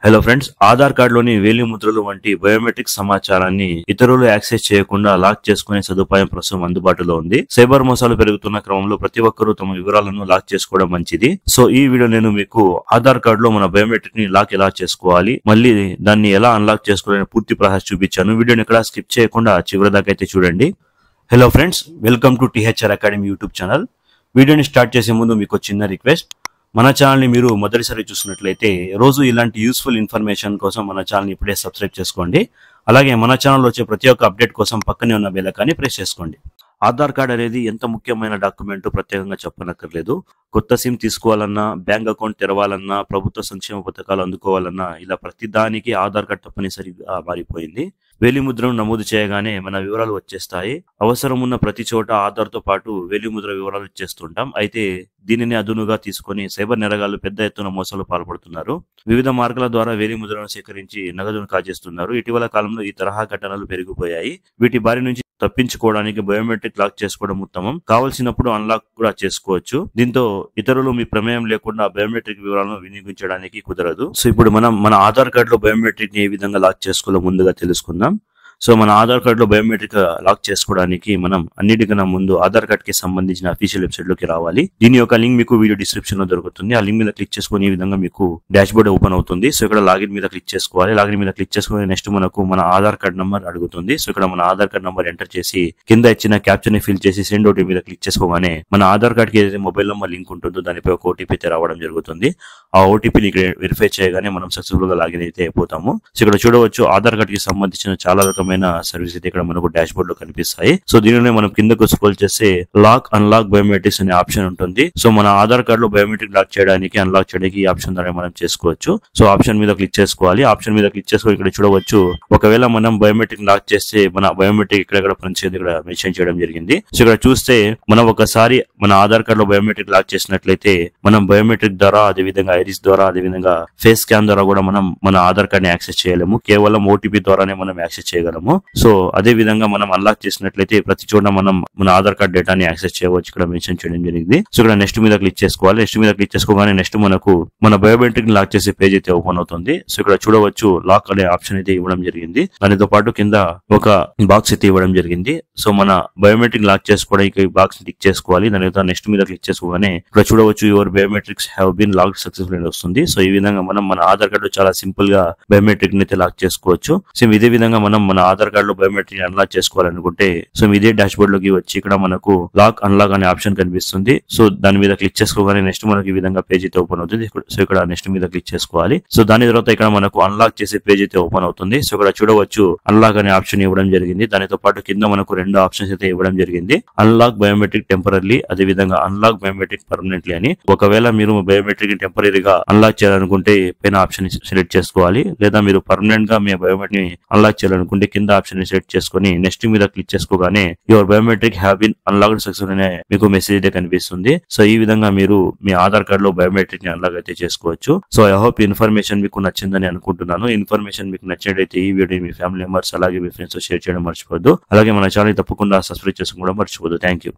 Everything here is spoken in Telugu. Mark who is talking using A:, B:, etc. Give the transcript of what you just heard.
A: హలో ఫ్రెండ్స్, ఆధార్ కార్డులోని వేలిముద్రలు వంటి బయోమెట్రిక్ సమాచారాన్ని ఇతరులు యాక్సెస్ చేయకుండా లాక్ చేసుకునే సదుపాయం ప్రస్తుతం అందుబాటులో ఉంది. సైబర్ మోసాలు పెరుగుతున్న క్రమంలో ప్రతి ఒక్కరూ తమ వివరాలను లాక్ చేసుకోవడం మంచిది. సో ఈ వీడియో నేను మీకు ఆధార్ కార్డులో మన బయోమెట్రిక్ ని లాక్ ఎలా చేసుకోవాలి, మళ్ళీ దాన్ని ఎలా అన్లాక్ చేసుకోవాలని పూర్తి ప్రాసెస్ చూపించాను. వీడియోని ఎక్కడ స్కిప్ చేయకుండా చివరి దాకా అయితే చూడండి. Hello friends, welcome to THR academy YouTube channel. వీడియోని స్టార్ట్ చేసే ముందు మీకు చిన్న రిక్వెస్ట్. మన ఛానల్ ని మీరు మొదటిసారి చూస్తున్నట్లయితే రోజు ఇలాంటి యూస్ఫుల్ ఇన్ఫర్మేషన్ కోసం మన ఛానల్ ని ఇప్పుడే సబ్స్క్రైబ్ చేసుకోండి. అలాగే మన ఛానల్ వచ్చే ప్రతి ఒక్క అప్డేట్ కోసం పక్కనే ఉన్న బెల్ ఐకాన్ని ప్రెస్ చేసుకోండి. ఆధార్ కార్డ్ అనేది ఎంత ముఖ్యమైన డాక్యుమెంట్ ప్రత్యేకంగా చెప్పనక్కర్లేదు. కొత్త సిమ్ తీసుకోవాలన్నా, బ్యాంక్ అకౌంట్ తెరవాలన్నా, ప్రభుత్వ సంక్షేమ పథకాలు అందుకోవాలన్నా ఇలా ప్రతి దానికి ఆధార్ కార్డ్ తప్పనిసరిగా మారిపోయింది. వేలిముద్రను నమోదు చేయగానే మన వివరాలు వచ్చేస్తాయి. అవసరం ఉన్న ప్రతి చోట ఆధార్ తో పాటు వేలిముద్ర వివరాలు ఇచ్చేస్తుంటాం. అయితే దీనిని అదునుగా తీసుకొని సైబర్ నేరగాళ్లు పెద్ద ఎత్తున మోసాలు పాల్పడుతున్నారు. వివిధ మార్గాల ద్వారా వేలిముద్రను సేకరించి నగదును కాజేస్తున్నారు. ఇటీవల కాలంలో ఈ తరహా ఘటనలు పెరిగిపోయాయి. వీటి బారి నుంచి తప్పించుకోవడానికి బయోమెట్రిక్ లాక్ చేసుకోవడం ఉత్తమం. కావలసినప్పుడు అన్లాక్ కూడా చేసుకోవచ్చు. దీంతో ఇతరులు మీ ప్రమేయం లేకుండా బయోమెట్రిక్ వివరాలను వినియోగించడానికి కుదరదు. సో ఇప్పుడు మనం మన ఆధార్ కార్డ్ లో బయోమెట్రిక్ ని ఏ విధంగా లాక్ చేసుకోవాలో ముందుగా తెలుసుకుందాం. సో మన ఆధార్ కార్డ్ లో బయోమెట్రిక్ లాక్ చేసుకోవడానికి మనం అన్నిటికన్నా ముందు ఆధార్ కార్డ్ కి సంబంధించిన అఫీషియల్ వెబ్సైట్ లోకి రావాలి. దీని యొక్క లింక్ మీకు వీడియో డిస్క్రిప్షన్ లో దొరుకుతుంది. ఆ లింక్ మీద క్లిక్ చేసుకుని ఈ విధంగా మీకు డాష్ బోర్డ్ ఓపెన్ అవుతుంది. సో ఇక్కడ లాగిన్ మీద క్లిక్ చేసుకోవాలి. లాగిన్ మీద క్లిక్ చేసుకుని నెక్స్ట్ మనకు మన ఆధార్ కార్డ్ నంబర్ అడుగుతుంది. సో ఇక్కడ మన ఆధార్ కార్డ్ నంబర్ ఎంటర్ చేసి కింద ఇచ్చిన క్యాప్చర్ ని ఫిల్ చేసి సెండ్ ఓటీపీ మీద క్లిక్ చేసుకోగానే మన ఆధార్ కార్డ్ కి ఏదైతే మొబైల్ నంబర్ లింక్ ఉంటుందో దానిపై ఒక ఓటీపీ అయితే రావడం జరుగుతుంది. ఆ ఓటీపీని వెరిఫై చేయగానే మనం సక్సెస్ఫుల్ గా లాగిన్ అయితే అయిపోతాము. సో ఇక్కడ చూడవచ్చు ఆధార్ కార్డ్ కి సంబంధించిన చాలా రకమైన సర్వీస్ ఇక్కడ మనకు డాష్ బోర్డ్ లో కనిపిస్తాయి. సో దీనిని మనం కిందకు స్క్రోల్ చేస్తే లాక్ అన్లాక్ బయోమెట్రిక్స్ అనే ఆప్షన్ ఉంటుంది. సో మన ఆధార్ కార్డ్ లో బయోమెట్రిక్ లాక్ చేయడానికి, అన్లాక్ చేయడానికి ఈ ఆప్షన్ ద్వారా మనం చేసుకోవచ్చు. సో ఆప్షన్ మీద క్లిక్ చేసుకోవాలి. ఆప్షన్ మీద క్లిక్ చేసుకొని ఇక్కడ చూడవచ్చు, ఒకవేళ మనం బయోమెట్రిక్ లాక్ చేస్తే మన బయోమెట్రిక్ ఇక్కడ పనిచేది ఇక్కడ మెన్షన్ చేయడం జరిగింది. సో ఇక్కడ చూస్తే మనం ఒకసారి మన ఆధార్ కార్డ్ లో బయోమెట్రిక్ లాక్ చేసినట్లయితే మనం బయోమెట్రిక్ ద్వారా, అదేవిధంగా ఐరిస్ ద్వారా, అదేవిధంగా ఫేస్ స్కాన్ ద్వారా కూడా మనం మన ఆధార్ కార్డ్ ని యాక్సెస్ చేయలేము. కేవలం ఓటీపీ ద్వారానే మనం యాక్సెస్ చేయగలము. సో అదే విధంగా మనం అన్లాక్ చేసినట్లయితే ప్రతి చోట మనం మన ఆధార్ కార్డ్ డేటాని యాక్సెస్ చేయవచ్చు. ఇక్కడ మెన్షన్ చేయడం జరిగింది. సో ఇక్కడ నెక్స్ట్ మీద క్లిక్ చేసుకోవాలి. నెక్స్ట్ మీద క్లిక్ చేసుకోగానే నెక్స్ట్ మనకు మన బయోమెట్రిక్ లాక్ చేసే పేజ్ అయితే ఓపెన్ అవుతుంది. సో ఇక్కడ చూడవచ్చు లాక్ అనే ఆప్షన్ అయితే ఇవ్వడం జరిగింది. దానితో పాటు కింద ఒక బాక్స్ అయితే ఇవ్వడం జరిగింది. సో మన బయోమెట్రిక్ లాక్ చేసుకోవడానికి ఈ బాక్స్ టిక్ చేసుకోవాలి. దాని తర్వాత నెక్స్ట్ మీద క్లిక్ చేసుకోగానే ఇక్కడ చూడవచ్చు your biometrics have been locked successful అని వస్తుంది. సో ఈ విధంగా మనం మన ఆధార్ కార్డు చాలా సింపుల్ గా బయోమెట్రిక్ అయితే లాక్ చేసుకోవచ్చు. సో ఇదే విధంగా మనం మన ఆధార్ కార్డు లో బయోమెట్రిక్ అన్లాక్ చేసుకోవాలనుకుంటే సో ఇదే డాష్ బోర్డ్ లోకి వచ్చి ఇక్కడ మనకు లాక్ అన్లాక్ అనే ఆప్షన్ కనిపిస్తుంది. సో దాని మీద క్లిక్ చేసుకోగానే నెక్స్ట్ మనకి ఈ విధంగా పేజ్ అయితే ఓపెన్ అవుతుంది. సో ఇక్కడ నెక్స్ట్ మీద క్లిక్ చేసుకోవాలి. సో దాని తర్వాత ఇక్కడ మనకు అన్లాక్ చేసే పేజ్ అయితే ఓపెన్ అవుతుంది. సో ఇక్కడ చూడవచ్చు అన్లాక్ అనే ఆప్షన్ ఇవ్వడం జరిగింది. దానితో పాటు కింద మనకు రెండు ఆప్షన్స్ అయితే ఇవ్వడం జరిగింది. అన్లాక్ బయోమెట్రిక్ టెంపరరీ, అదే విధంగా అన్లాక్ బయోమెట్రిక్ పర్మనెంట్లీ అని. ఒకవేళ మీరు బయోమెట్రిక్ టెంపరీగా అన్లాక్ చేయాలనుకుంటే పైన ఆప్షన్ సెలెక్ట్ చేసుకోవాలి. లేదా మీరు పర్మనెంట్ గా మీ బయోమెట్రిక్ ని అన్లాక్ చేయాలనుకుంటే కింద ఆప్షన్ ని సెలెక్ట్ చేసుకుని నెక్స్ట్ మీద క్లిక్ చేసుకోగానే your biometric have been unlocked successful అనే మీకు మెసేజ్ అయితే కనిపిస్తుంది. సో ఈ విధంగా మీరు మీ ఆధార్ కార్డ్ లో బయోమెట్రిక్ ని అన్లాక్ అయితే చేసుకోవచ్చు. సో ఐ హోప్ ఇన్ఫర్మేషన్ మీకు నచ్చిందని అనుకుంటున్నాను. ఇన్ఫర్మేషన్ మీకు నచ్చినట్లయితే ఈ వీడియో మీ ఫ్యామిలీ మెంబర్స్ అలాగే మీ ఫ్రెండ్స్ తో షేర్ చేయడం మర్చిపోవద్దు. అలాగే మన ఛానల్ తప్పకుండా సబ్స్క్రైబ్ చేసుకోవడం మర్చిపోవద్దు. Thank you.